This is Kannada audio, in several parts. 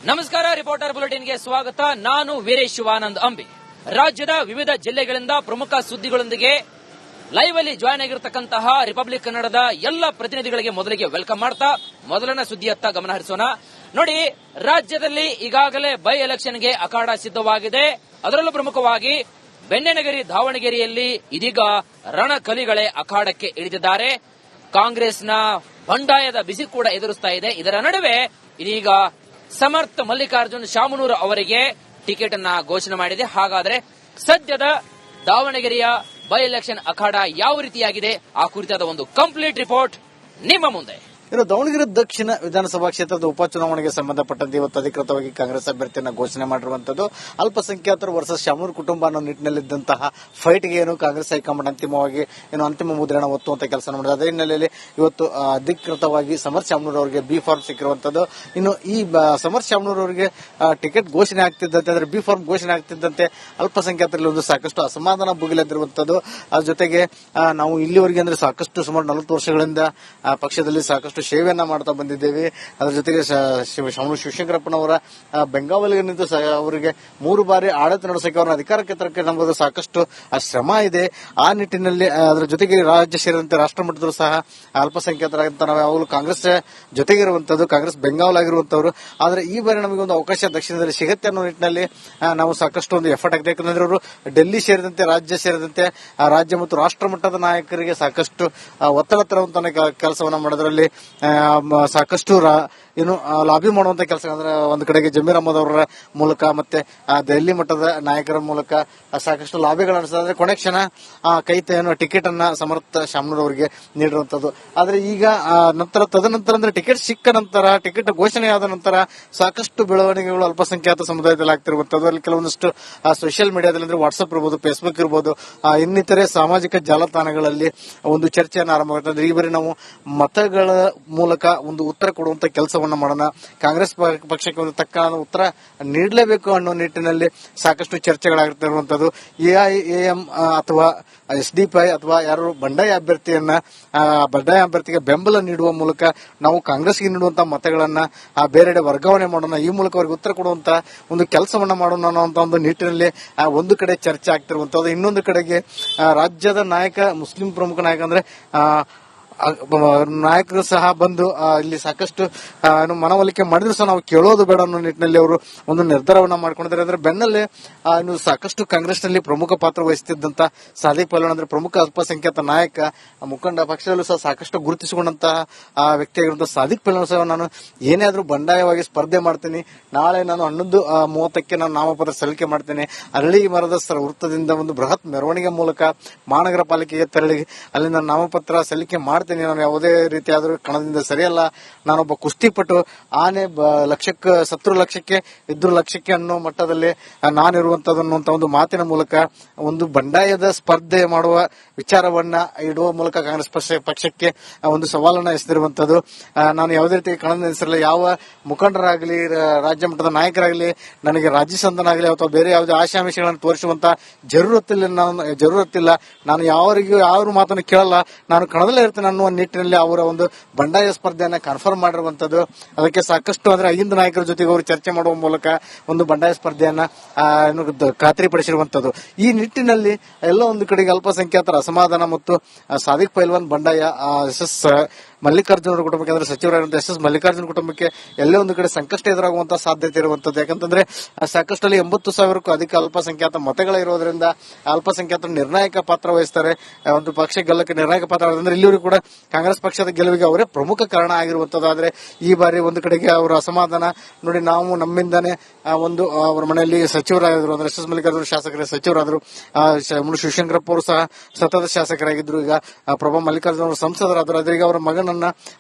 ನಮಸ್ಕಾರ. ರಿಪೋರ್ಟರ್ ಬುಲೆಟಿನ್ಗೆ ಸ್ವಾಗತ. ನಾನು ವೀರೇಶ್ ಶಿವಾನಂದ್ ಅಂಬಿ. ರಾಜ್ಯದ ವಿವಿಧ ಜಿಲ್ಲೆಗಳಿಂದ ಪ್ರಮುಖ ಸುದ್ದಿಗಳೊಂದಿಗೆ ಲೈವ್ ಅಲ್ಲಿ ಜಾಯ್ನ್ ಆಗಿರತಕ್ಕಂತಹ ರಿಪಬ್ಲಿಕ್ ಕನ್ನಡದ ಎಲ್ಲ ಪ್ರತಿನಿಧಿಗಳಿಗೆ ಮೊದಲಿಗೆ ವೆಲ್ಕಮ್ ಮಾಡ್ತಾ ಮೊದಲನೇ ಸುದ್ದಿಯತ್ತ ಗಮನ ಹರಿಸೋಣ. ನೋಡಿ, ರಾಜ್ಯದಲ್ಲಿ ಈಗಾಗಲೇ ಬೈ ಎಲೆಕ್ಷನ್ಗೆ ಅಖಾಡ ಸಿದ್ಧವಾಗಿದೆ. ಅದರಲ್ಲೂ ಪ್ರಮುಖವಾಗಿ ಬೆಣ್ಣೆನಗರಿ ದಾವಣಗೆರೆಯಲ್ಲಿ ಇದೀಗ ರಣಕಲಿಗಳೇ ಅಖಾಡಕ್ಕೆ ಇಳಿದಿದ್ದಾರೆ. ಕಾಂಗ್ರೆಸ್ನ ಬಂಡಾಯದ ಬಿಸಿ ಕೂಡ ಎದುರಿಸ್ತಾ ಇದೆ. ಇದರ ನಡುವೆ ಇದೀಗ ಸಮರ್ಥ ಮಲ್ಲಿಕಾರ್ಜುನ್ ಶಾಮನೂರ್ ಅವರಿಗೆ ಟಿಕೆಟ್ ಅನ್ನ ಘೋಷಣೆ ಮಾಡಿದೆ. ಹಾಗಾದ್ರೆ ಸದ್ಯದ ದಾವಣಗೆರೆಯ ಬೈ ಎಲೆಕ್ಷನ್ ಅಖಾಡ ಯಾವ ರೀತಿಯಾಗಿದೆ, ಆ ಕುರಿತಾದ ಒಂದು ಕಂಪ್ಲೀಟ್ ರಿಪೋರ್ಟ್ ನಿಮ್ಮ ಮುಂದೆ. ಇನ್ನು ದಾವಣಗೆರೆ ದಕ್ಷಿಣ ವಿಧಾನಸಭಾ ಕ್ಷೇತ್ರದ ಉಪಚುನಾವಣೆಗೆ ಸಂಬಂಧಪಟ್ಟಂತೆ ಇವತ್ತು ಅಧಿಕೃತವಾಗಿ ಕಾಂಗ್ರೆಸ್ ಅಭ್ಯರ್ಥಿಯನ್ನು ಘೋಷಣೆ ಮಾಡಿರುವಂತದ್ದು. ಅಲ್ಪಸಂಖ್ಯಾತರು ವರ್ಸಸ್ ಶಾಮನೂರ್ ಕುಟುಂಬ ಅನ್ನೋ ನಿಟ್ಟಿನಲ್ಲಿದ್ದಂತಹ ಫೈಟ್ಗೆ ಏನು ಕಾಂಗ್ರೆಸ್ ಹೈಕಮಾಂಡ್ ಅಂತಿಮವಾಗಿ ಅಂತಿಮ ಮುದ್ರಣ ಒತ್ತುವಂತ ಕೆಲಸ ಮಾಡಿದೆ. ಅದೇ ಹಿನ್ನೆಲೆಯಲ್ಲಿ ಇವತ್ತು ಅಧಿಕೃತವಾಗಿ ಸಮರ್ಥ ಶಾಮನೂರ್ ಅವರಿಗೆ ಬಿ ಫಾರ್ಮ್ ಸಿಕ್ಕಿರುವಂತದ್ದು. ಇನ್ನು ಈ ಸಮರ್ಥ ಶಾಮನೂರ್ ಅವರಿಗೆ ಟಿಕೆಟ್ ಘೋಷಣೆ ಆಗ್ತಿದ್ದಂತೆ, ಅಂದ್ರೆ ಬಿ ಫಾರ್ಮ್ ಘೋಷಣೆ ಆಗ್ತಿದ್ದಂತೆ ಅಲ್ಪಸಂಖ್ಯಾತರಲ್ಲಿ ಒಂದು ಸಾಕಷ್ಟು ಅಸಮಾಧಾನ ಭುಗಿಲೆದ್ದಿರುವಂತದ್ದು. ಅದ್ರ ಜೊತೆಗೆ ನಾವು ಇಲ್ಲಿವರೆಗೆ ಅಂದ್ರೆ ಸಾಕಷ್ಟು ಸುಮಾರು 40 ವರ್ಷಗಳಿಂದ ಪಕ್ಷದಲ್ಲಿ ಸಾಕಷ್ಟು ಸೇವೆಯನ್ನ ಮಾಡ್ತಾ ಬಂದಿದ್ದೇವೆ. ಅದರ ಜೊತೆಗೆ ಶಾಮನೂರ್ ಶಿವಶಂಕರಪ್ಪನವರ ಬೆಂಗಾವಲಿಗೆ ನಿಂತು ಅವರಿಗೆ 3 ಬಾರಿ ಆಡಳಿತ ನಡೆಸಕ್ಕೆ ಅವರ ಅಧಿಕಾರಕ್ಕೆ ತರಕ್ಕೆ ನಮ್ಮದು ಸಾಕಷ್ಟು ಶ್ರಮ ಇದೆ. ಆ ನಿಟ್ಟಿನಲ್ಲಿ ಅದರ ಜೊತೆಗೆ ರಾಜ್ಯ ಸೇರಿದಂತೆ ರಾಷ್ಟ್ರ ಮಟ್ಟದಲ್ಲೂ ಸಹ ಅಲ್ಪಸಂಖ್ಯಾತರಾದಂತ ನಾವು ಯಾವಾಗಲೂ ಕಾಂಗ್ರೆಸ್ ಜೊತೆಗಿರುವಂತದ್ದು, ಕಾಂಗ್ರೆಸ್ ಬೆಂಗಾವಲಾಗಿರುವಂತವರು. ಆದ್ರೆ ಈ ಬಾರಿ ನಮಗೆ ಒಂದು ಅವಕಾಶ ದಕ್ಷಿಣದಲ್ಲಿ ಸಿಗುತ್ತೆ ಅನ್ನೋ ನಿಟ್ಟಿನಲ್ಲಿ ನಾವು ಸಾಕಷ್ಟು ಒಂದು ಎಫರ್ಟ್ ಆಗಿದೆ. ಯಾಕಂದ್ರೆ ಅವರು ಡೆಲ್ಲಿ ಸೇರಿದಂತೆ ರಾಜ್ಯ ಸೇರಿದಂತೆ ರಾಜ್ಯ ಮತ್ತು ರಾಷ್ಟ್ರ ಮಟ್ಟದ ನಾಯಕರಿಗೆ ಸಾಕಷ್ಟು ಒತ್ತಡ ತರುವಂತ ಕೆಲಸವನ್ನ ಮಾಡೋದ್ರಲ್ಲಿ ಸಾಕಷ್ಟು ಲಾಬಿ ಮಾಡುವಂತ ಕೆಲಸ. ಅಂದ್ರೆ ಒಂದು ಕಡೆಗೆ ಜಮೀರ್ ಅಹಮದ್ ಅವರ ಮೂಲಕ ಮತ್ತೆ ದೆಹಲಿ ಮಟ್ಟದ ನಾಯಕರ ಮೂಲಕ ಸಾಕಷ್ಟು ಲಾಬಿಗಳು ನಡೆಸಿದ್ರೆ ಕೊನೆ ಕ್ಷಣ ಟಿಕೆಟ್ ಅನ್ನ ಸಮರ್ಥ ಶಾಮನೂರ್ ಅವರಿಗೆ ನೀಡಿರುವಂತದ್ದು. ಆದ್ರೆ ಈಗ ತದನಂತರ ಅಂದ್ರೆ ಟಿಕೆಟ್ ಸಿಕ್ಕ ನಂತರ, ಟಿಕೆಟ್ ಘೋಷಣೆ ಆದ ನಂತರ ಸಾಕಷ್ಟು ಬೆಳವಣಿಗೆಗಳು ಅಲ್ಪಸಂಖ್ಯಾತ ಸಮುದಾಯದಲ್ಲಿ ಆಗ್ತಿರುವಂತದ್ದು. ಅಲ್ಲಿ ಕೆಲವೊಂದಿಷ್ಟು ಸೋಷಿಯಲ್ ಮೀಡಿಯಾದಲ್ಲಿ ಅಂದ್ರೆ ವಾಟ್ಸ್ಆಪ್ ಇರ್ಬೋದು, ಫೇಸ್ಬುಕ್ ಇರ್ಬೋದು, ಇನ್ನಿತರೆ ಸಾಮಾಜಿಕ ಜಾಲತಾಣಗಳಲ್ಲಿ ಒಂದು ಚರ್ಚೆಯನ್ನು ಆರಂಭವಾಗ್ತದೆ. ಈ ಬಾರಿ ನಾವು ಮತಗಳ ಮೂಲಕ ಒಂದು ಉತ್ತರ ಕೊಡುವಂತ ಕೆಲಸವನ್ನ ಮಾಡೋಣ, ಕಾಂಗ್ರೆಸ್ ಪಕ್ಷಕ್ಕೆ ಒಂದು ತಕ್ಕ ಉತ್ತರ ನೀಡಲೇಬೇಕು ಅನ್ನೋ ನಿಟ್ಟಿನಲ್ಲಿ ಸಾಕಷ್ಟು ಚರ್ಚೆಗಳಾಗುತ್ತಿರುವಂತದ್ದು. ಎಐಎಎಂ ಅಥವಾ ಎಸ್ಡಿಪಿಐ ಅಥವಾ ಯಾರು ಬಂಡಾಯ ಅಭ್ಯರ್ಥಿಗೆ ಬೆಂಬಲ ನೀಡುವ ಮೂಲಕ ನಾವು ಕಾಂಗ್ರೆಸ್ಗೆ ನೀಡುವಂತಹ ಮತಗಳನ್ನ ಬೇರೆಡೆ ವರ್ಗಾವಣೆ ಮಾಡೋಣ, ಈ ಮೂಲಕ ಅವರಿಗೆ ಉತ್ತರ ಕೊಡುವಂತ ಒಂದು ಕೆಲಸವನ್ನ ಮಾಡೋಣ ಅನ್ನುವಂತ ಒಂದು ನಿಟ್ಟಿನಲ್ಲಿ ಒಂದು ಕಡೆ ಚರ್ಚೆ ಆಗ್ತಿರುವಂತದ್ದು. ಇನ್ನೊಂದು ಕಡೆಗೆ ರಾಜ್ಯದ ನಾಯಕ, ಮುಸ್ಲಿಂ ಪ್ರಮುಖ ನಾಯಕ ಅಂದ್ರೆ ನಾಯಕರು ಸಹ ಬಂದು ಇಲ್ಲಿ ಸಾಕಷ್ಟು ಮನವೊಲಿಕೆ ಮಾಡಿದ್ರು ಸಹ ನಾವು ಕೇಳೋದು ಬೇಡ ಅನ್ನೋ ನಿಟ್ಟಿನಲ್ಲಿ ಅವರು ಒಂದು ನಿರ್ಧಾರವನ್ನ ಮಾಡ್ಕೊಂಡಿದ್ದಾರೆ. ಅಂದ್ರೆ ಬೆನ್ನಲ್ಲೇ ಇನ್ನು ಸಾಕಷ್ಟು ಕಾಂಗ್ರೆಸ್ನಲ್ಲಿ ಪ್ರಮುಖ ಪಾತ್ರ ವಹಿಸುತ್ತಿದ್ದಂತ ಸಾದಿಕ್ ಪೈಲ್ವಾನ್ ಅಂದ್ರೆ ಪ್ರಮುಖ ಅಲ್ಪಸಂಖ್ಯಾತ ನಾಯಕ, ಮುಖಂಡ, ಪಕ್ಷದಲ್ಲೂ ಸಹ ಸಾಕಷ್ಟು ಗುರುತಿಸಿಕೊಂಡಂತಹ ವ್ಯಕ್ತಿಯಾಗಿರುವಂತಹ ಸಾದಿಕ್ ಪೈಲ್ವಾನ್ ಸಹ ನಾನು ಏನೇ ಆದ್ರೂ ಬಂಡಾಯವಾಗಿ ಸ್ಪರ್ಧೆ ಮಾಡ್ತೀನಿ, ನಾಳೆ ನಾನು 11:30 ನಾನು ನಾಮಪತ್ರ ಸಲ್ಲಿಕೆ ಮಾಡ್ತೇನೆ, ಅರಳಿ ಮರದ ವೃತ್ತದಿಂದ ಒಂದು ಬೃಹತ್ ಮೆರವಣಿಗೆ ಮೂಲಕ ಮಹಾನಗರ ಪಾಲಿಕೆಗೆ ತೆರಳಿ ಅಲ್ಲಿ ನಾನು ನಾಮಪತ್ರ ಸಲ್ಲಿಕೆ ಮಾಡ್ತೀನಿ, ನಾನು ಯಾವುದೇ ರೀತಿಯಾದ್ರೂ ಕಣದಿಂದ ಸರಿಯಲ್ಲ, ನಾನೊಬ್ಬ ಕುಸ್ತಿಪಟು, ಆನೆ ಲಕ್ಷಕ್ಕೆ ಸತ್ರು ಲಕ್ಷಕ್ಕೆ ಇದ್ರು ಲಕ್ಷಕ್ಕೆ ಅನ್ನೋ ಮಟ್ಟದಲ್ಲಿ ನಾನಿರುವಂತದ್ದು ಅನ್ನುವಂತ ಒಂದು ಮಾತಿನ ಮೂಲಕ ಒಂದು ಬಂಡಾಯದ ಸ್ಪರ್ಧೆ ಮಾಡುವ ವಿಚಾರವನ್ನ ಇಡುವ ಮೂಲಕ ಕಾಂಗ್ರೆಸ್ ಪಕ್ಷಕ್ಕೆ ಒಂದು ಸವಾಲನ್ನ ಎಸೆದಿರುವಂತದ್ದು. ನಾನು ಯಾವುದೇ ರೀತಿ ಕಣದಿಂದ ಹೆಸರಲ್ಲ, ಯಾವ ಮುಖಂಡರಾಗಲಿ, ರಾಜ್ಯ ಮಟ್ಟದ ನಾಯಕರಾಗಲಿ, ನನಗೆ ರಾಜ್ಯ ಸಂದನಾಗಲಿ ಅಥವಾ ಬೇರೆ ಯಾವುದೇ ಆಶಾಮಿಷಗಳನ್ನು ತೋರಿಸುವಂತ ಜರೂರತ್ತಿಲ್ಲ. ನಾನು ಯಾರು ಮಾತನ್ನು ಕೇಳಲ್ಲ, ನಾನು ಕಣದಲ್ಲೇ ಇರ್ತೇನೆ ಅನ್ನುವ ನಿಟ್ಟಿನಲ್ಲಿ ಅವರ ಒಂದು ಬಂಡಾಯ ಸ್ಪರ್ಧೆಯನ್ನ ಕನ್ಫರ್ಮ್ ಮಾಡಿರುವಂತದ್ದು. ಅದಕ್ಕೆ ಸಾಕಷ್ಟು ಅಂದ್ರೆ ಐದು ನಾಯಕರ ಜೊತೆಗೆ ಅವರು ಚರ್ಚೆ ಮಾಡುವ ಮೂಲಕ ಒಂದು ಬಂಡಾಯ ಸ್ಪರ್ಧೆಯನ್ನ ಖಾತ್ರಿಪಡಿಸಿರುವಂತದ್ದು. ಈ ನಿಟ್ಟಿನಲ್ಲಿ ಎಲ್ಲ ಒಂದು ಕಡೆಗೆ ಅಲ್ಪಸಂಖ್ಯಾತರ ಅಸಮಾಧಾನ ಮತ್ತು ಸಾದಿಕ್ ಪೈಲ್ವಾನ್ ಬಂಡಾಯ ಎಸ್ ಮಲ್ಲಿಕಾರ್ಜುನ ಕುಟುಂಬಕ್ಕೆ ಅಂದ್ರೆ ಸಚಿವರಾಗಿರುವಂತಹ ಎಸ್ ಮಲ್ಲಿಕಾರ್ಜುನ ಕುಟುಂಬಕ್ಕೆ ಎಲ್ಲೇ ಒಂದು ಕಡೆ ಸಂಕಷ್ಟ ಎದುರಾಗುವಂತಹ ಸಾಧ್ಯತೆ ಇರುವಂತದ್ದು. ಯಾಕಂತಂದ್ರೆ ಸಾಕಷ್ಟಲ್ಲಿ 80,000ಕ್ಕೂ ಅಧಿಕ ಅಲ್ಪಸಂಖ್ಯಾತ ಮತಗಳಿರೋದ್ರಿಂದ ಅಲ್ಪಸಂಖ್ಯಾತರು ನಿರ್ಣಾಯಕ ಪಾತ್ರ ವಹಿಸ್ತಾರೆ. ಒಂದು ಪಕ್ಷ ಗೆಲ್ಲಕ್ಕೆ ನಿರ್ಣಾಯಕ ಪಾತ್ರ ಅಂದ್ರೆ ಇಲ್ಲಿವರೆಗೂ ಕೂಡ ಕಾಂಗ್ರೆಸ್ ಪಕ್ಷದ ಗೆಲುವಿಗೆ ಅವರೇ ಪ್ರಮುಖ ಕಾರಣ ಆಗಿರುವಂತದ್ದು. ಆದ್ರೆ ಈ ಬಾರಿ ಒಂದು ಕಡೆಗೆ ಅವರ ಅಸಮಾಧಾನ ನೋಡಿ, ನಾವು ನಮ್ಮಿಂದಾನೇ ಒಂದು ಅವರ ಮನೆಯಲ್ಲಿ ಸಚಿವರಾಗಿದ್ರು, ಅಂದ್ರೆ ಎಸ್ ಮಲ್ಲಿಕಾರ್ಜುನ ಶಾಸಕರ ಸಚಿವರಾದ್ರು, ಶಿವಶಂಕರಪ್ಪ ಅವರು ಸಹ ಸತತ ಶಾಸಕರಾಗಿದ್ರು, ಈಗ ಪ್ರಭಾ ಮಲ್ಲಿಕಾರ್ಜುನ ಅವರು ಸಂಸದರಾದ್ರು. ಅದ್ರಿಗೆ ಅವರ ಮಗನನ್ನ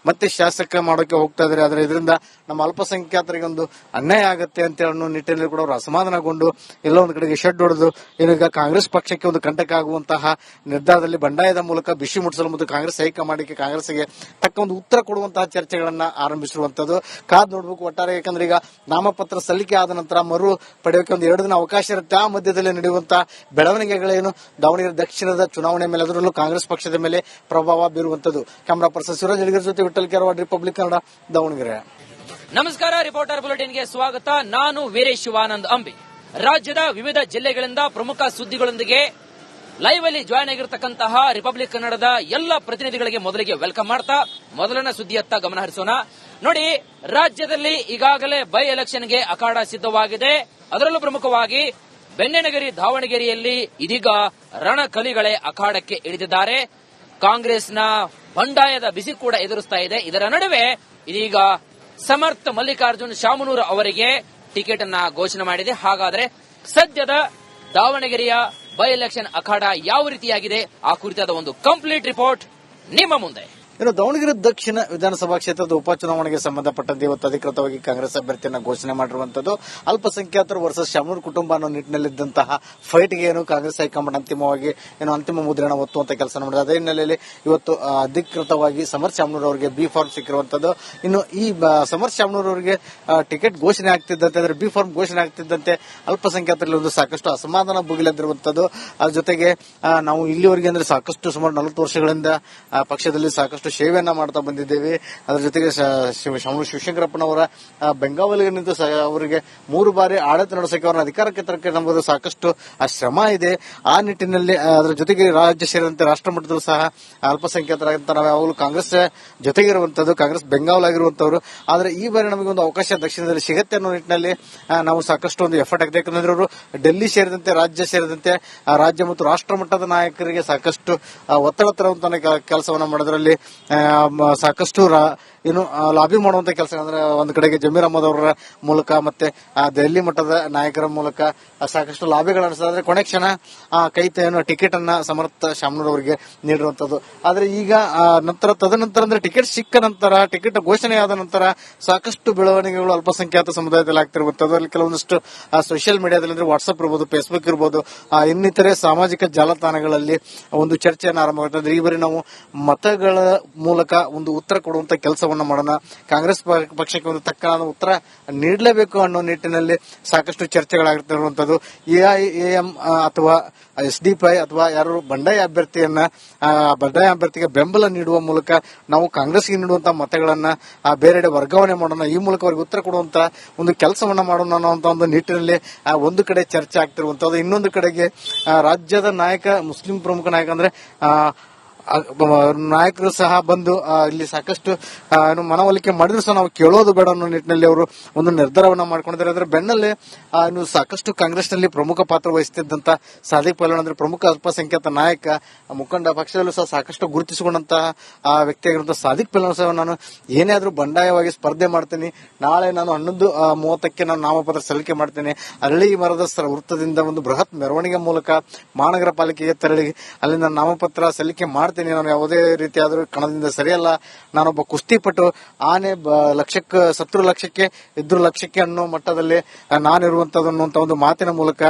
ಮತ್ತೆ ಶಾಸಕ ಮಾಡೋಕೆ ಹೋಗ್ತಾ ಇದ್ದಾರೆ. ಆದ್ರೆ ಇದರಿಂದ ನಮ್ಮ ಅಲ್ಪಸಂಖ್ಯಾತರಿಗೆ ಒಂದು ಅನ್ಯಾಯ ಆಗುತ್ತೆ ಅಂತ ಹೇಳೋ ನಿಟ್ಟಿನಲ್ಲಿ ಕೂಡ ಅವರು ಅಸಮಾಧಾನಗೊಂಡು ಎಲ್ಲ ಒಂದು ಕಡೆಗೆ ಶೆಡ್ ಹೊಡೆದು ಈಗ ಕಾಂಗ್ರೆಸ್ ಪಕ್ಷಕ್ಕೆ ಒಂದು ಕಂಟಕ ಆಗುವಂತಹ ನಿರ್ಧಾರದಲ್ಲಿ ಬಂಡಾಯದ ಮೂಲಕ ಬಿಸಿ ಮುಟ್ಟಿಸಲು ಮತ್ತು ಕಾಂಗ್ರೆಸ್ ಹೈಕಮಾಂಡ್ಗೆ ಕಾಂಗ್ರೆಸ್ಗೆ ತಕ್ಕ ಒಂದು ಉತ್ತರ ಕೊಡುವಂತಹ ಚರ್ಚೆಗಳನ್ನ ಆರಂಭಿಸಿರುವಂತದ್ದು. ಕಾದ್ ನೋಡ್ಬೇಕು ಒಟ್ಟಾರೆ. ಯಾಕಂದ್ರೆ ಈಗ ನಾಮಪತ್ರ ಸಲ್ಲಿಕೆ ಆದ ನಂತರ ಮರು ಪಡೆಯೋಕೆ ಒಂದು 2 ದಿನ ಅವಕಾಶ ಇರುತ್ತೆ. ಆ ಮಧ್ಯದಲ್ಲಿ ನಡೆಯುವಂತಹ ಬೆಳವಣಿಗೆಗಳೇನು ದಾವಣಗೆರೆ ದಕ್ಷಿಣದ ಚುನಾವಣೆ ಮೇಲೆ, ಅದರಲ್ಲೂ ಕಾಂಗ್ರೆಸ್ ಪಕ್ಷದ ಮೇಲೆ ಪ್ರಭಾವ ಬೀರುವಂತದ್ದು. ಕ್ಯಾಮರಾ ಪರ್ಸನ್ ಶಿವರಾಜ್ ಜೊತೆ ವಿಠಲ್ ಕೆರವಾಡ್, ರಿಪಬ್ಲಿಕ್ ಕನ್ನಡ, ದಾವಣಗೆರೆ. ನಮಸ್ಕಾರ, ರಿಪೋರ್ಟರ್ ಬುಲೆಟಿನ್ಗೆ ಸ್ವಾಗತ. ನಾನು ವೀರೇಶ್ ಶಿವಾನಂದ್ ಅಂಬಿ. ರಾಜ್ಯದ ವಿವಿಧ ಜಿಲ್ಲೆಗಳಿಂದ ಪ್ರಮುಖ ಸುದ್ದಿಗಳೊಂದಿಗೆ ಲೈವ್ ಅಲ್ಲಿ ಜಾಯ್ನ್ ಆಗಿರತಕ್ಕಂತಹ ರಿಪಬ್ಲಿಕ್ ಕನ್ನಡದ ಎಲ್ಲ ಪ್ರತಿನಿಧಿಗಳಿಗೆ ಮೊದಲಿಗೆ ವೆಲ್ಕಮ್ ಮಾಡ್ತಾ ಮೊದಲನೇ ಸುದ್ದಿಯತ್ತ ಗಮನ ಹರಿಸೋಣ. ನೋಡಿ, ರಾಜ್ಯದಲ್ಲಿ ಈಗಾಗಲೇ ಬೈ ಎಲೆಕ್ಷನ್ಗೆ ಅಖಾಡ ಸಿದ್ಧವಾಗಿದೆ. ಅದರಲ್ಲೂ ಪ್ರಮುಖವಾಗಿ ಬೆಣ್ಣೆನಗರಿ ದಾವಣಗೆರೆಯಲ್ಲಿ ಇದೀಗ ರಣಕಲಿಗಳೇ ಅಖಾಡಕ್ಕೆ ಇಳಿದಿದ್ದಾರೆ. ಕಾಂಗ್ರೆಸ್ನ ಬಂಡಾಯದ ಬಿಸಿ ಕೂಡ ಎದುರಿಸ್ತಾ ಇದೆ. ಇದರ ನಡುವೆ ಇದೀಗ ಸಮರ್ಥ ಮಲ್ಲಿಕಾರ್ಜುನ್ ಶಾಮನೂರ್ ಅವರಿಗೆ ಟಿಕೆಟ್ ಅನ್ನ ಘೋಷಣೆ ಮಾಡಿದೆ. ಹಾಗಾದ್ರೆ ಸದ್ಯದ ದಾವಣಗೆರೆಯ ಬೈ ಎಲೆಕ್ಷನ್ ಅಖಾಡ ಯಾವ ರೀತಿಯಾಗಿದೆ, ಆ ಕುರಿತಾದ ಒಂದು ಕಂಪ್ಲೀಟ್ ರಿಪೋರ್ಟ್ ನಿಮ್ಮ ಮುಂದೆ. ಇನ್ನು ದಾವಣಗೆರೆ ದಕ್ಷಿಣ ವಿಧಾನಸಭಾ ಕ್ಷೇತ್ರದ ಉಪಚುನಾವಣೆಗೆ ಸಂಬಂಧಪಟ್ಟಂತೆ ಇವತ್ತು ಅಧಿಕೃತವಾಗಿ ಕಾಂಗ್ರೆಸ್ ಅಭ್ಯರ್ಥಿಯನ್ನು ಘೋಷಣೆ ಮಾಡಿರುವಂತದ್ದು. ಅಲ್ಪಸಂಖ್ಯಾತರು ವರ್ಸಸ್ ಶಾಮನೂರ್ ಕುಟುಂಬ ಅನ್ನೋ ನಿಟ್ಟಿನಲ್ಲಿದ್ದಂತಹ ಫೈಟ್ಗೆ ಏನು ಕಾಂಗ್ರೆಸ್ ಹೈಕಮಾಂಡ್ ಅಂತಿಮವಾಗಿ ಅಂತಿಮ ಮುದ್ರಣ ಒತ್ತುವಂತ ಕೆಲಸ ಮಾಡಿದೆ. ಅದೇ ಹಿನ್ನೆಲೆಯಲ್ಲಿ ಇವತ್ತು ಅಧಿಕೃತವಾಗಿ ಸಮರ್ಥ ಶಾಮನೂರ್ ಅವರಿಗೆ ಬಿ ಫಾರ್ಮ್ ಸಿಕ್ಕಿರುವಂತದ್ದು. ಇನ್ನು ಈ ಸಮರ್ಥ ಶಾಮನೂರ್ ಅವರಿಗೆ ಟಿಕೆಟ್ ಘೋಷಣೆ ಆಗ್ತಿದ್ದಂತೆ, ಅಂದ್ರೆ ಬಿ ಫಾರ್ಮ್ ಘೋಷಣೆ ಆಗ್ತಿದ್ದಂತೆ ಅಲ್ಪಸಂಖ್ಯಾತರಲ್ಲಿ ಒಂದು ಸಾಕಷ್ಟು ಅಸಮಾಧಾನ ಭುಗಿಲೆದ್ದಿರುವಂತದ್ದು. ಅದ್ರ ಜೊತೆಗೆ ನಾವು ಇಲ್ಲಿವರೆಗೆ ಅಂದ್ರೆ ಸಾಕಷ್ಟು ಸುಮಾರು 40 ವರ್ಷಗಳಿಂದ ಪಕ್ಷದಲ್ಲಿ ಸಾಕಷ್ಟು ಸೇವೆಯನ್ನ ಮಾಡ್ತಾ ಬಂದಿದ್ದೇವೆ. ಅದರ ಜೊತೆಗೆ ಶಿವಶಂಕರಪ್ಪನವರ ಬೆಂಗಾವಲಿನಿಂದ ಅವರಿಗೆ 3 ಬಾರಿ ಆಡಳಿತ ನಡೆಸಕ್ಕೆ ಅವರ ಅಧಿಕಾರಕ್ಕೆ ತರಕ್ಕೆ ನಮ್ಮದು ಸಾಕಷ್ಟು ಶ್ರಮ ಇದೆ. ಆ ನಿಟ್ಟಿನಲ್ಲಿ ಅದರ ಜೊತೆಗೆ ರಾಜ್ಯ ಸೇರಿದಂತೆ ರಾಷ್ಟ್ರ ಮಟ್ಟದಲ್ಲೂ ಸಹ ಅಲ್ಪಸಂಖ್ಯಾತರಾಗಿಂತ ನಾವು ಯಾವಾಗಲೂ ಕಾಂಗ್ರೆಸ್ ಜೊತೆಗಿರುವಂತದ್ದು, ಕಾಂಗ್ರೆಸ್ ಬೆಂಗಾವಲಾಗಿರುವಂತವರು. ಆದ್ರೆ ಈ ಬಾರಿ ನಮಗೆ ಒಂದು ಅವಕಾಶ ದಕ್ಷಿಣದಲ್ಲಿ ಸಿಗುತ್ತೆ ಅನ್ನೋ ನಿಟ್ಟಿನಲ್ಲಿ ನಾವು ಸಾಕಷ್ಟು ಒಂದು ಎಫರ್ಟ್ ಆಗಿದೆ. ಯಾಕಂದ್ರೆ ಅವರು ಡೆಲ್ಲಿ ಸೇರಿದಂತೆ ರಾಜ್ಯ ಸೇರಿದಂತೆ ರಾಜ್ಯ ಮತ್ತು ರಾಷ್ಟ್ರ ಮಟ್ಟದ ನಾಯಕರಿಗೆ ಸಾಕಷ್ಟು ಒತ್ತಡ ತರುವಂತ ಕೆಲಸವನ್ನ ಮಾಡೋದ್ರಲ್ಲಿ ಸಾಕಷ್ಟು ಲಾಬಿ ಮಾಡುವಂತ ಕೆಲಸ. ಅಂದ್ರೆ ಒಂದು ಕಡೆಗೆ ಜಮೀರ್ ಅಹಮದ್ ಅವರ ಮೂಲಕ ಮತ್ತೆ ದೆಹಲಿ ಮಟ್ಟದ ನಾಯಕರ ಮೂಲಕ ಸಾಕಷ್ಟು ಲಾಬಿಗಳು ನಡೆಸಿದ್ರೆ ಕೊನೆ ಕ್ಷಣ ಟಿಕೆಟ್ ಅನ್ನ ಸಮರ್ಥ ಶಾಮನೂರ್ ಅವರಿಗೆ ನೀಡಿರುವಂತದ್ದು. ಆದ್ರೆ ಈಗ ತದನಂತರ ಅಂದ್ರೆ ಟಿಕೆಟ್ ಸಿಕ್ಕ ನಂತರ, ಟಿಕೆಟ್ ಘೋಷಣೆಯಾದ ನಂತರ ಸಾಕಷ್ಟು ಬೆಳವಣಿಗೆಗಳು ಅಲ್ಪಸಂಖ್ಯಾತ ಸಮುದಾಯದಲ್ಲಿ ಆಗ್ತಿರುವಂತದ್ದು. ಅಲ್ಲಿ ಕೆಲವೊಂದಿಷ್ಟು ಸೋಷಿಯಲ್ ಮೀಡಿಯಾದಲ್ಲಿ ಅಂದ್ರೆ ವಾಟ್ಸ್ಆಪ್ ಇರಬಹುದು, ಫೇಸ್ಬುಕ್ ಇರಬಹುದು, ಇನ್ನಿತರೆ ಸಾಮಾಜಿಕ ಜಾಲತಾಣಗಳಲ್ಲಿ ಒಂದು ಚರ್ಚೆಯನ್ನು ಆರಂಭವಾಗುತ್ತದೆ. ಈ ಬಾರಿ ನಾವು ಮತಗಳ ಮೂಲಕ ಒಂದು ಉತ್ತರ ಕೊಡುವಂತ ಕೆಲಸವನ್ನ ಮಾಡೋಣ, ಕಾಂಗ್ರೆಸ್ ಪಕ್ಷಕ್ಕೆ ಒಂದು ತಕ್ಕ ಉತ್ತರ ನೀಡಲೇಬೇಕು ಅನ್ನೋ ನಿಟ್ಟಿನಲ್ಲಿ ಸಾಕಷ್ಟು ಚರ್ಚೆಗಳಾಗಿರುವಂತದ್ದು. ಎಐಎಎಂ ಅಥವಾ ಎಸ್ಡಿಪಿಐ ಅಥವಾ ಯಾರು ಬಂಡಾಯ ಅಭ್ಯರ್ಥಿಗೆ ಬೆಂಬಲ ನೀಡುವ ಮೂಲಕ ನಾವು ಕಾಂಗ್ರೆಸ್ಗೆ ನೀಡುವಂತಹ ಮತಗಳನ್ನ ಬೇರೆಡೆ ವರ್ಗಾವಣೆ ಮಾಡೋಣ, ಈ ಮೂಲಕ ಅವರಿಗೆ ಉತ್ತರ ಕೊಡುವಂತ ಒಂದು ಕೆಲಸವನ್ನ ಮಾಡೋಣ ಅನ್ನುವಂತ ಒಂದು ನಿಟ್ಟಿನಲ್ಲಿ ಒಂದು ಕಡೆ ಚರ್ಚೆ ಆಗ್ತಿರುವಂತದ್ದು. ಇನ್ನೊಂದು ಕಡೆಗೆ ರಾಜ್ಯದ ನಾಯಕ, ಮುಸ್ಲಿಂ ಪ್ರಮುಖ ನಾಯಕ ಅಂದ್ರೆ ನಾಯಕರು ಸಹ ಬಂದು ಇಲ್ಲಿ ಸಾಕಷ್ಟು ಮನವೊಲಿಕೆ ಮಾಡಿದ್ರು ಸಹ ನಾವು ಕೇಳೋದು ಬೇಡ ಅನ್ನೋ ನಿಟ್ಟಿನಲ್ಲಿ ಅವರು ಒಂದು ನಿರ್ಧಾರವನ್ನ ಮಾಡ್ಕೊಂಡಿದ್ದಾರೆ. ಅದರ ಬೆನ್ನಲ್ಲೇ ಸಾಕಷ್ಟು ಕಾಂಗ್ರೆಸ್ನಲ್ಲಿ ಪ್ರಮುಖ ಪಾತ್ರ ವಹಿಸುತ್ತಿದ್ದಂತ ಸಾದಿಕ್ ಪೈಲ್ವಾನ್ ಅಂದ್ರೆ ಪ್ರಮುಖ ಅಲ್ಪಸಂಖ್ಯಾತ ನಾಯಕ, ಮುಖಂಡ, ಪಕ್ಷದಲ್ಲೂ ಸಹ ಸಾಕಷ್ಟು ಗುರುತಿಸಿಕೊಂಡಂತಹ ವ್ಯಕ್ತಿಯಾಗಿರುವಂತಹ ಸಾದಿಕ್ ಪೈಲ್ವಾನ್ ಸಹ ನಾನು ಏನೇ ಆದ್ರೂ ಬಂಡಾಯವಾಗಿ ಸ್ಪರ್ಧೆ ಮಾಡ್ತೀನಿ, ನಾಳೆ ನಾನು 11:30ಕ್ಕೆ ನಾನು ನಾಮಪತ್ರ ಸಲ್ಲಿಕೆ ಮಾಡ್ತೇನೆ, ಅರಳಿ ಮರದ ವೃತ್ತದಿಂದ ಒಂದು ಬೃಹತ್ ಮೆರವಣಿಗೆ ಮೂಲಕ ಮಹಾನಗರ ಪಾಲಿಕೆಗೆ ತೆರಳಿ ಅಲ್ಲಿಂದ ನಾಮಪತ್ರ ಸಲ್ಲಿಕೆ ಮಾಡ್ತೇನೆ, ನಾನು ಯಾವುದೇ ರೀತಿಯಾದ್ರೂ ಕಣದಿಂದ ಸರಿಯಲ್ಲ, ನಾನೊಬ್ಬ ಕುಸ್ತಿಪಟು, ಆನೆ ಲಕ್ಷಕ್ಕೆ ಸತ್ರು ಲಕ್ಷಕ್ಕೆ ಇದ್ರು ಲಕ್ಷಕ್ಕೆ ಅನ್ನೋ ಮಟ್ಟದಲ್ಲಿ ನಾನಿರುವಂತದ್ದು ಅನ್ನುವಂತ ಒಂದು ಮಾತಿನ ಮೂಲಕ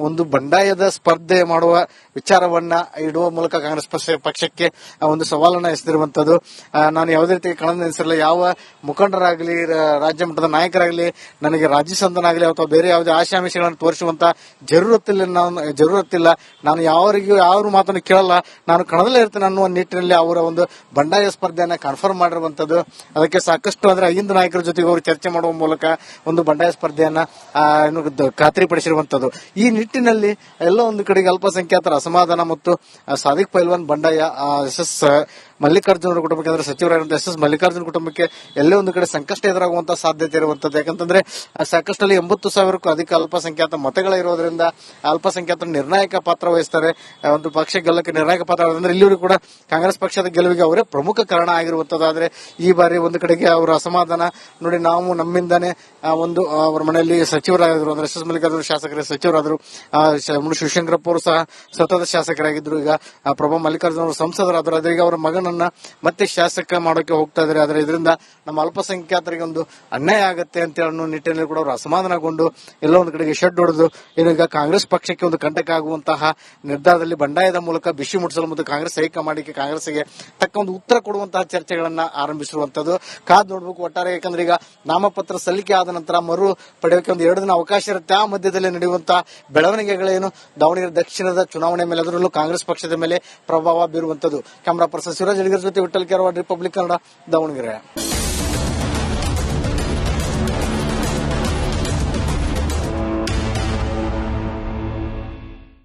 ಒಂದು ಬಂಡಾಯದ ಸ್ಪರ್ಧೆ ಮಾಡುವ ವಿಚಾರವನ್ನ ಇಡುವ ಮೂಲಕ ಕಾಂಗ್ರೆಸ್ ಪಕ್ಷಕ್ಕೆ ಒಂದು ಸವಾಲನ್ನ ಎಸೆದಿರುವಂತದ್ದು. ನಾನು ಯಾವುದೇ ರೀತಿ ಕಣದಿಂದ ನಿಲ್ಲಿಸಿರಲ್ಲ, ಯಾವ ಮುಖಂಡರಾಗಲಿ, ರಾಜ್ಯ ಮಟ್ಟದ ನಾಯಕರಾಗಲಿ ನನಗೆ ರಾಜ್ಯ ಸಂದನಾಗಲಿ ಅಥವಾ ಬೇರೆ ಯಾವುದೇ ಆಶಾಮಿಷಗಳನ್ನು ತೋರಿಸುವಂತ ಜರೂರತ್ತಿಲ್ಲ. ನಾನು ಯಾವ ಮಾತನ್ನು ಕೇಳಲ್ಲ, ನಾನು ಕಣದಲ್ಲೇ ಇರ್ತೇನೆ ಅನ್ನುವ ನಿಟ್ಟಿನಲ್ಲಿ ಅವರ ಒಂದು ಬಂಡಾಯ ಸ್ಪರ್ಧೆಯನ್ನ ಕನ್ಫರ್ಮ್ ಮಾಡಿರುವಂತದ್ದು. ಅದಕ್ಕೆ ಸಾಕಷ್ಟು ಅಂದ್ರೆ ಐದು ನಾಯಕರ ಜೊತೆಗೆ ಅವರು ಚರ್ಚೆ ಮಾಡುವ ಮೂಲಕ ಒಂದು ಬಂಡಾಯ ಸ್ಪರ್ಧೆಯನ್ನ ಖಾತ್ರಿಪಡಿಸಿರುವಂತದ್ದು. ಈ ನಿಟ್ಟಿನಲ್ಲಿ ಎಲ್ಲ ಒಂದು ಕಡೆಗೆ ಅಲ್ಪಸಂಖ್ಯಾತರ ಅಸಮಾಧಾನ ಮತ್ತು ಸಾದಿಕ್ ಪೈಲ್ವಾನ್ ಬಂಡಾಯ ಎಸ್ ಮಲ್ಲಿಕಾರ್ಜುನ ಕುಟುಂಬಕ್ಕೆ ಅಂದ್ರೆ ಸಚಿವರಾಗಿರುವಂತಹ ಎಸ್ ಮಲ್ಲಿಕಾರ್ಜುನ ಕುಟುಂಬಕ್ಕೆ ಎಲ್ಲೇ ಒಂದು ಕಡೆ ಸಂಕಷ್ಟ ಎದುರಾಗುವಂತಹ ಸಾಧ್ಯತೆ ಇರುವಂತದ್ದು. ಯಾಕಂತಂದ್ರೆ ಸಾಕಷ್ಟಲ್ಲಿ 80,000ಕ್ಕೂ ಅಧಿಕ ಅಲ್ಪಸಂಖ್ಯಾತ ಮತಗಳಿರೋದ್ರಿಂದ ಅಲ್ಪಸಂಖ್ಯಾತರು ನಿರ್ಣಾಯಕ ಪಾತ್ರ ವಹಿಸ್ತಾರೆ. ಒಂದು ಪಕ್ಷ ಗೆಲ್ಲಕ್ಕೆ ನಿರ್ಣಾಯಕ ಪಾತ್ರ ಅಂದ್ರೆ ಇಲ್ಲಿವರೆಗೂ ಕೂಡ ಕಾಂಗ್ರೆಸ್ ಪಕ್ಷದ ಗೆಲುವಿಗೆ ಅವರೇ ಪ್ರಮುಖ ಕಾರಣ ಆಗಿರುವಂತದ್ದಾದ್ರೆ ಈ ಬಾರಿ ಒಂದು ಕಡೆಗೆ ಅವರ ಅಸಮಾಧಾನ ನೋಡಿ, ನಾವು ನಮ್ಮಿಂದಾನೇ ಒಂದು ಅವರ ಮನೆಯಲ್ಲಿ ಸಚಿವರಾಗಿದ್ರು ಅಂದ್ರೆ ಎಸ್ ಮಲ್ಲಿಕಾರ್ಜುನ ಶಾಸಕರ ಸಚಿವರಾದರು, ಶಿವಶಂಕರಪ್ಪ ಅವರು ಸಹ ಸತತ ಶಾಸಕರಾಗಿದ್ರು. ಈಗ ಪ್ರಭಾ ಮಲ್ಲಿಕಾರ್ಜುನ ಅವರು ಸಂಸದರಾದರು. ಅದ್ರೀಗ ಅವರ ಮಗನನ್ನ ಮತ್ತೆ ಶಾಸಕ ಮಾಡೋಕೆ ಹೋಗ್ತಾ ಇದ್ದಾರೆ. ಆದ್ರೆ ಇದರಿಂದ ನಮ್ಮ ಅಲ್ಪಸಂಖ್ಯಾತರಿಗೆ ಒಂದು ಅನ್ಯಾಯ ಆಗತ್ತೆ ಅಂತ ಹೇಳೋ ನಿಟ್ಟಿನಲ್ಲಿ ಕೂಡ ಅವರು ಅಸಮಾಧಾನಗೊಂಡು ಎಲ್ಲ ಒಂದು ಕಡೆಗೆ ಶೆಡ್ ಹೊಡೆದು ಈಗ ಕಾಂಗ್ರೆಸ್ ಪಕ್ಷಕ್ಕೆ ಒಂದು ಕಂಟಕ ಆಗುವಂತಹ ನಿರ್ಧಾರದಲ್ಲಿ ಬಂಡಾಯದ ಮೂಲಕ ಬಿಸಿ ಮುಟ್ಟಿಸಲು ಮತ್ತು ಕಾಂಗ್ರೆಸ್ ಹೈಕಮಾಂಡ್ಗೆ ಕಾಂಗ್ರೆಸ್ಗೆ ತಕ್ಕ ಒಂದು ಉತ್ತರ ಕೊಡುವಂತಹ ಚರ್ಚೆಗಳನ್ನ ಆರಂಭಿಸಿರುವಂತದ್ದು. ಕಾದ್ ನೋಡ್ಬೇಕು ಒಟ್ಟಾರೆ. ಯಾಕಂದ್ರೆ ಈಗ ನಾಮಪತ್ರ ಸಲ್ಲಿಕೆ ಆದ ನಂತರ ಮರು ಪಡೆಯೋಕೆ ಒಂದು 2 ದಿನ ಅವಕಾಶ ಇರುತ್ತೆ. ಆ ಮಧ್ಯದಲ್ಲಿ ನಡೆಯುವಂತಹ ಬೆಳವಣಿಗೆಗಳೇನು ದಾವಣಗೆರೆ ದಕ್ಷಿಣದ ಚುನಾವಣೆ ಮೇಲೆ, ಅದರಲ್ಲೂ ಕಾಂಗ್ರೆಸ್ ಪಕ್ಷದ ಮೇಲೆ ಪ್ರಭಾವ ಬೀರುವಂತದ್ದು. ಕ್ಯಾಮರಾ ಪರ್ಸನ್ ಶಿವರಾಜ್ ಅಡಿಗರ್ ಜೊತೆ ವಿಠಲ್ ಕೆರವಾಡ್, ರಿಪಬ್ಲಿಕ್ ಕನ್ನಡ, ದಾವಣಗೆರೆ.